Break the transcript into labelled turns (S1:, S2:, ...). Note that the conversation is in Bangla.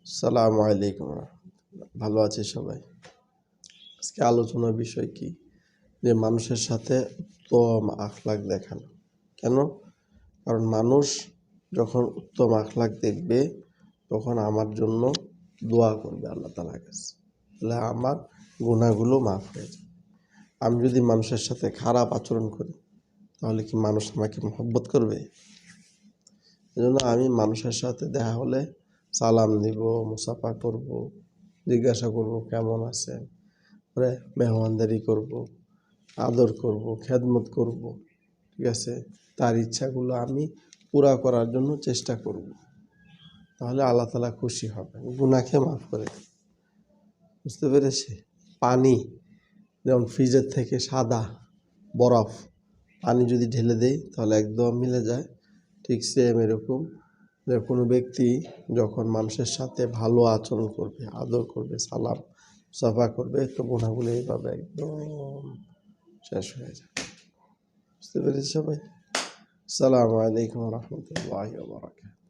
S1: আসসালামু আলাইকুম রহমতুল্লাহ। ভালো আছে সবাই? আজকে আলোচনার বিষয় কি? যে মানুষের সাথে উত্তম আখলাক দেখানো। কেন? কারণ মানুষ যখন উত্তম আখলাক দেখবে তখন আমার জন্য দোয়া করবে আল্লাহ তাআলার কাছে, তাহলে আমার গুনাহগুলো মাফ হয়ে যাবে। আমি যদি মানুষের সাথে খারাপ আচরণ করি তাহলে কি মানুষ আমাকে মহব্বত করবে? এজন্য আমি মানুষের সাথে দেখা হলে সালাম দিব, মুসাফা করব, জিজ্ঞাসা করব কেমন আছেন, পরে মেহমানদারি করব, আদর করব, খেদমত করব। ঠিক আছে? তার ইচ্ছাগুলো আমি পুরা করার জন্য চেষ্টা করব। তাহলে আল্লাহ তাআলা খুশি হবে, গুনাহকে মাফ করে দেবে। বুঝতে পেরেছি? পানি যেমন ফ্রিজের থেকে সাদা বরফ পানি যদি ঢেলে দেই তাহলে একদম মিলে যায়, ঠিক সেম এরকম যে কোনো ব্যক্তি যখন মানুষের সাথে ভালো আচরণ করবে, আদর করবে, সালাম সাফা করবে, তো গুনাহগুলো এইভাবে একদম শেষ হয়ে যাবে। বুঝতে পেরেছি সবাই? আসসালামু আলাইকুম রহমতুল্লাহি ওয়া বারাকাতুহু।